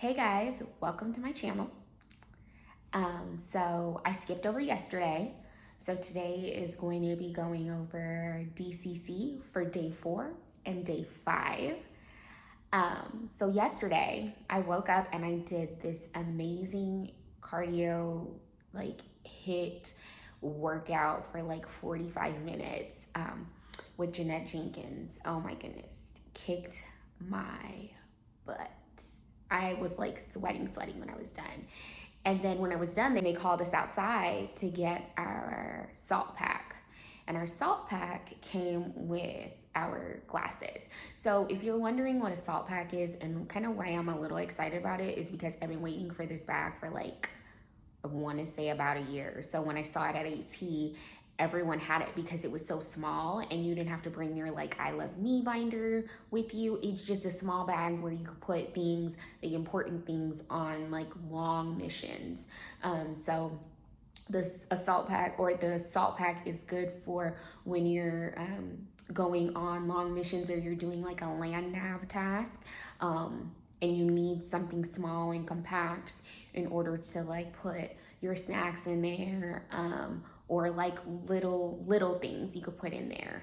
Hey guys, welcome to my channel. So I skipped over yesterday. So today is going to be going over DCC for day 4 and day 5. So yesterday I woke up and I did this amazing cardio hit workout for 45 minutes with Jeanette Jenkins. Oh my goodness, kicked my butt. I was sweating when I was done. And then when I was done, they called us outside to get our salt pack. And our salt pack came with our glasses. So if you're wondering what a salt pack is and kind of why I'm a little excited about it, is because I've been waiting for this bag for I want to say about a year. So when I saw it at AT, everyone had it because it was so small and you didn't have to bring your I Love Me binder with you. It's just a small bag where you can put things, the important things on long missions. So a salt pack, or the salt pack, is good for when you're going on long missions, or you're doing a land nav task, and you need something small and compact in order to put your snacks in there, or little things you could put in there.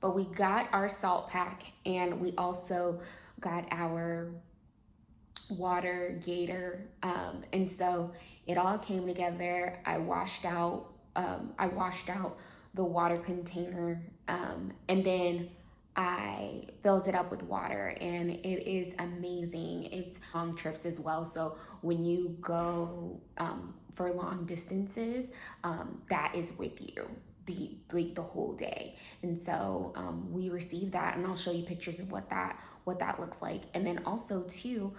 But we got our salt pack, and we also got our water gator, and so it all came together. I washed out the water container, and then I filled it up with water, and it is amazing. It's long trips as well, so when you go for long distances, that is with you the whole day. And so we received that, and I'll show you pictures of what that looks like. And then also too,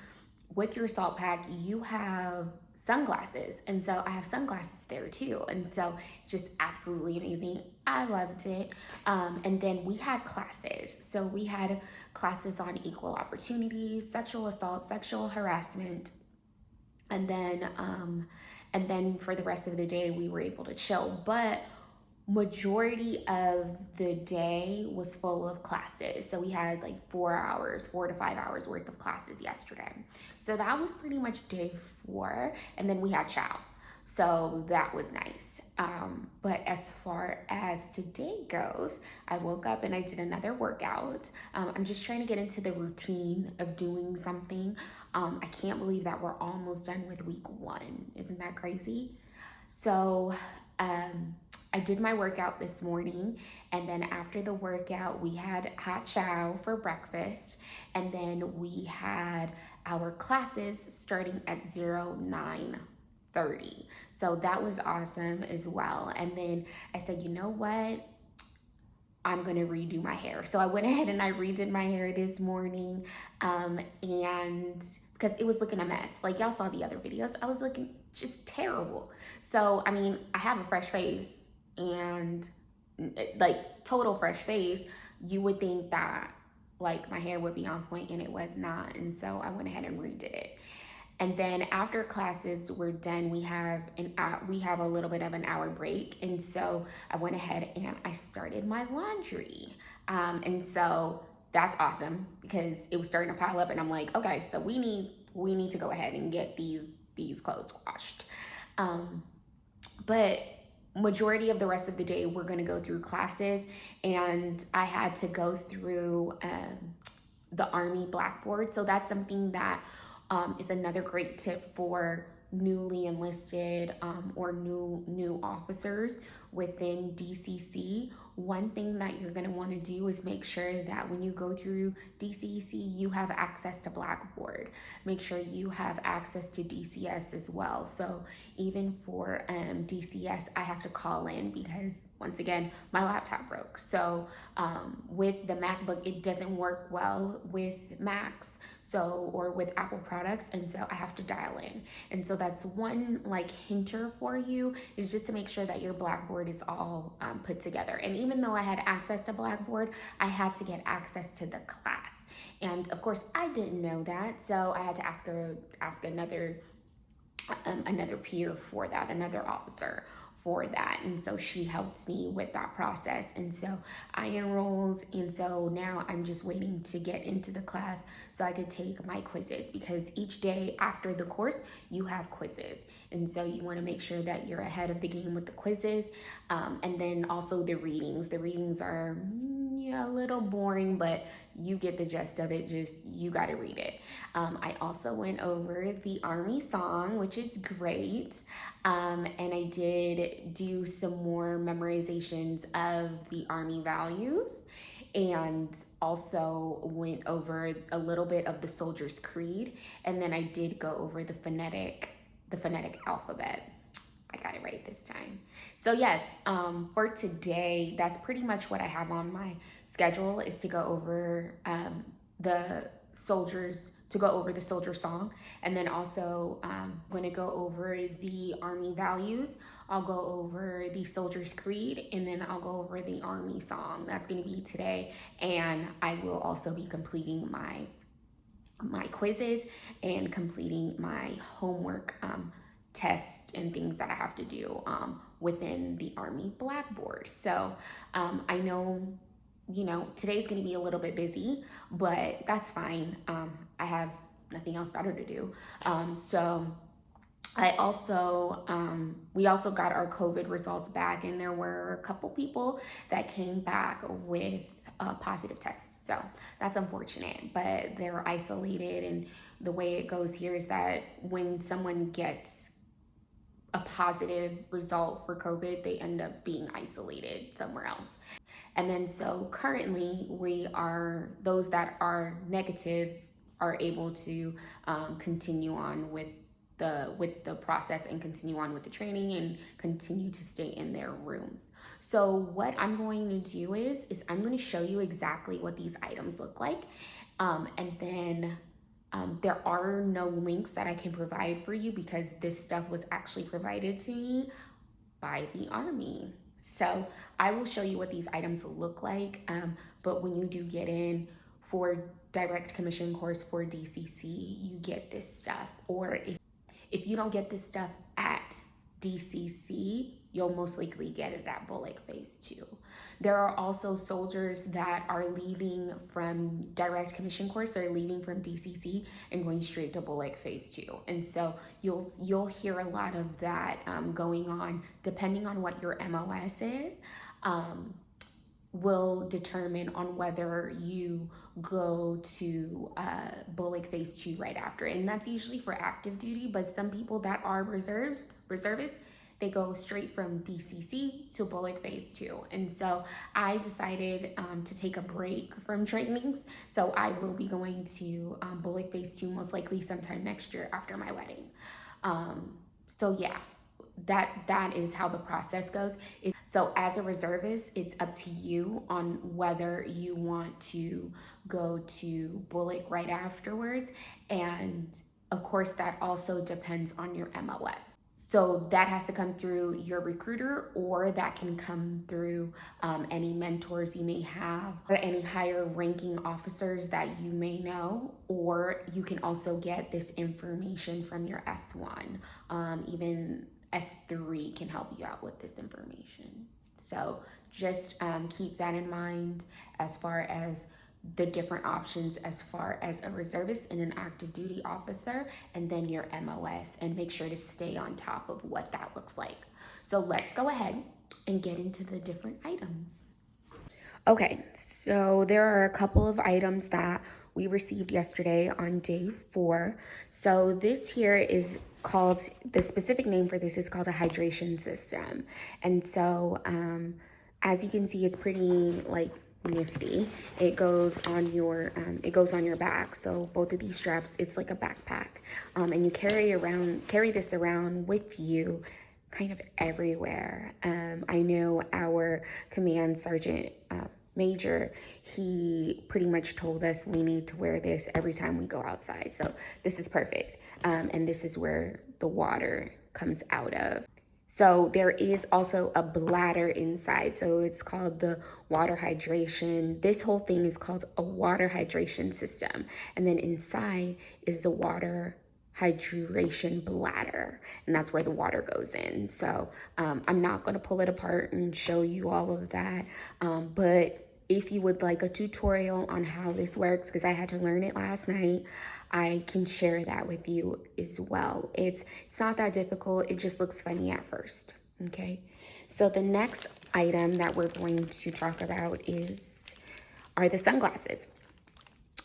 with your salt pack, you have sunglasses, and so I have sunglasses there too, and so it's just absolutely amazing. I loved it. And then we had classes. So we had classes on equal opportunities, sexual assault, sexual harassment, and then for the rest of the day we were able to chill. But majority of the day was full of classes. So we had 4 to 5 hours worth of classes yesterday. So that was pretty much day 4. And then we had chow. So that was nice. But as far as today goes, I woke up and I did another workout. I'm just trying to get into the routine of doing something. I can't believe that we're almost done with week 1. Isn't that crazy? So I did my workout this morning, and then after the workout we had hot chow for breakfast, and then we had our classes starting at 09:30. So that was awesome as well. And then I said, you know what? I'm gonna redo my hair. So I went ahead and I redid my hair this morning, and because it was looking a mess. Y'all saw the other videos, I was looking just terrible. So I mean, I have a fresh face, and total fresh face. You would think that my hair would be on point, and it was not. And so I went ahead and redid it. And then after classes were done, we have a little bit of an hour break. And so I went ahead and I started my laundry. And so that's awesome because it was starting to pile up, and I'm like, okay, so we need to go ahead and get these clothes washed. But majority of the rest of the day, we're gonna go through classes, and I had to go through the Army Blackboard. So that's something that is another great tip for newly enlisted or new officers within DCC. One thing that you're going to want to do is make sure that when you go through DCC, you have access to Blackboard. Make sure you have access to DCS as well. So even for DCS, I have to call in because, once again, my laptop broke. So with the MacBook, it doesn't work well with Macs, or with Apple products, and so I have to dial in. And so that's one hinter for you, is just to make sure that your Blackboard is all put together. And even though I had access to Blackboard, I had to get access to the class. And of course, I didn't know that, so I had to ask another another peer for that, another officer for that. And so she helped me with that process. And so I enrolled, and so now I'm just waiting to get into the class so I could take my quizzes, because each day after the course you have quizzes. And so you want to make sure that you're ahead of the game with the quizzes. And then also the readings. The readings are a little boring, but you get the gist of it. Just you got to read it. I also went over the Army song, which is great. And I did do some more memorizations of the Army values, and also went over a little bit of the Soldier's Creed. And then I did go over the phonetic alphabet. I got it right this time. So yes, for today, that's pretty much what I have on my schedule, is to go over the soldier song, and then also I'm going to go over the Army values. I'll go over the Soldier's Creed, and then I'll go over the Army song. That's going to be today, and I will also be completing my quizzes and completing my homework tests and things that I have to do within the Army Blackboard. So I know, today's going to be a little bit busy, but that's fine. I have nothing else better to do. So I also, we also got our COVID results back, and there were a couple people that came back with positive tests. So that's unfortunate, but they're isolated. And the way it goes here is that when someone gets a positive result for COVID, they end up being isolated somewhere else. And then so currently those that are negative are able to continue on with the process and continue on with the training and continue to stay in their rooms. So what I'm going to do is I'm going to show you exactly what these items look like. And then there are no links that I can provide for you, because this stuff was actually provided to me by the Army. So I will show you what these items look like. But when you do get in for direct commission course for DCC, you get this stuff. Or if you don't get this stuff at DCC, you'll most likely get it at BOLC Phase 2. There are also soldiers that are leaving from direct commission course, they're leaving from DCC and going straight to BOLC Phase 2. And so you'll hear a lot of that going on, depending on what your MOS is. Will determine on whether you go to BOLC Phase 2 right after. And that's usually for active duty, but some people that are reservists, they go straight from DCC to BOLC Phase 2. And so I decided to take a break from trainings. So I will be going to BOLC Phase 2 most likely sometime next year after my wedding. So yeah, that is how the process goes. So as a reservist, it's up to you on whether you want to go to BOLC right afterwards. And of course, that also depends on your MOS. So that has to come through your recruiter, or that can come through any mentors you may have, or any higher ranking officers that you may know, or you can also get this information from your S1. Even S3 can help you out with this information. So just keep that in mind as far as the different options as far as a reservist and an active duty officer, and then your MOS, and make sure to stay on top of what that looks like. So let's go ahead and get into the different items. Okay, so there are a couple of items that we received yesterday on day 4. So this here is called, the specific name for this is called a hydration system. And so as you can see, it's pretty nifty. It goes on your back. So both of these straps, it's like a backpack, and you carry this around with you kind of everywhere. I know our command sergeant major, he pretty much told us we need to wear this every time we go outside. So this is perfect. And this is where the water comes out of. So there is also a bladder inside. So it's called the water hydration. This whole thing is called a water hydration system. And then inside is the water hydration bladder, and that's where the water goes in. So I'm not going to pull it apart and show you all of that, but if you would like a tutorial on how this works, because I had to learn it last night, I can share that with you as well. It's not that difficult. It just looks funny at first. Okay. So the next item that we're going to talk about are the sunglasses.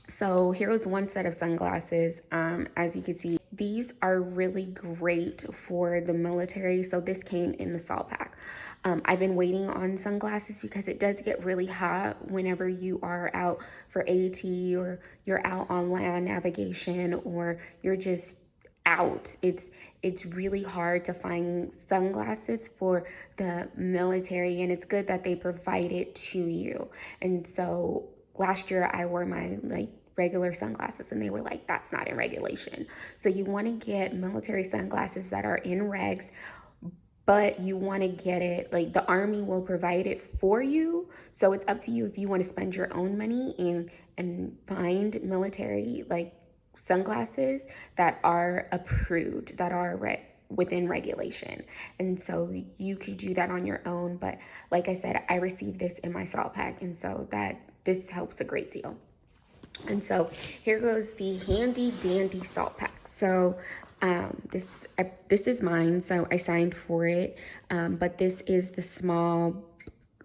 So here's one set of sunglasses. As you can see, these are really great for the military. So this came in the salt pack. I've been waiting on sunglasses because it does get really hot whenever you are out for AT, or you're out on land navigation, or you're just out. It's really hard to find sunglasses for the military, and it's good that they provide it to you. And so last year I wore my regular sunglasses, and they were like, that's not in regulation. So you want to get military sunglasses that are in regs, but you want to get it, the Army will provide it for you. So it's up to you if you want to spend your own money and find military sunglasses that are approved, that are within regulation. And so you could do that on your own. But like I said, I received this in my salt pack, and so this helps a great deal. And so here goes the handy dandy salt pack. So this is mine, so I signed for it. But this is the small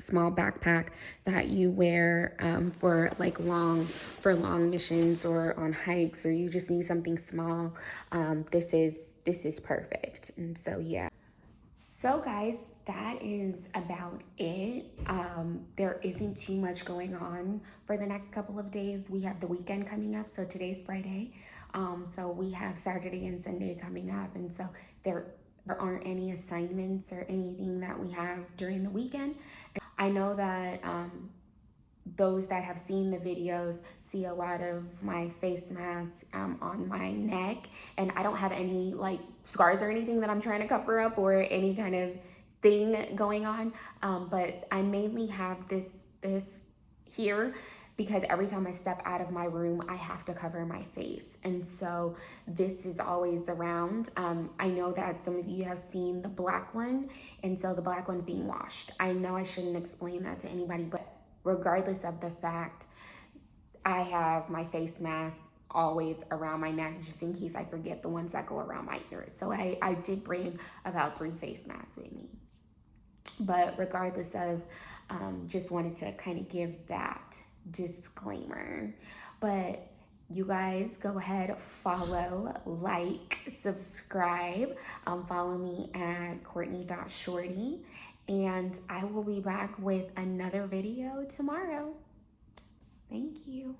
backpack that you wear for long missions, or on hikes, or you just need something small. This is perfect. And so yeah. So guys, that is about it. There isn't too much going on for the next couple of days. We have the weekend coming up. So today's Friday. So we have Saturday and Sunday coming up. And so there aren't any assignments or anything that we have during the weekend. I know that those that have seen the videos see a lot of my face masks on my neck, and I don't have any scars or anything that I'm trying to cover up, or any kind of thing going on, but I mainly have this here because every time I step out of my room, I have to cover my face. And so this is always around. I know that some of you have seen the black one, and so the black one's being washed. I know I shouldn't explain that to anybody, but regardless of the fact, I have my face mask always around my neck, just in case I forget the ones that go around my ears. So I did bring about 3 face masks with me. But regardless of, just wanted to kind of give that disclaimer. But you guys go ahead, follow, subscribe, follow me at Courtney.Shorty, and I will be back with another video tomorrow. Thank you.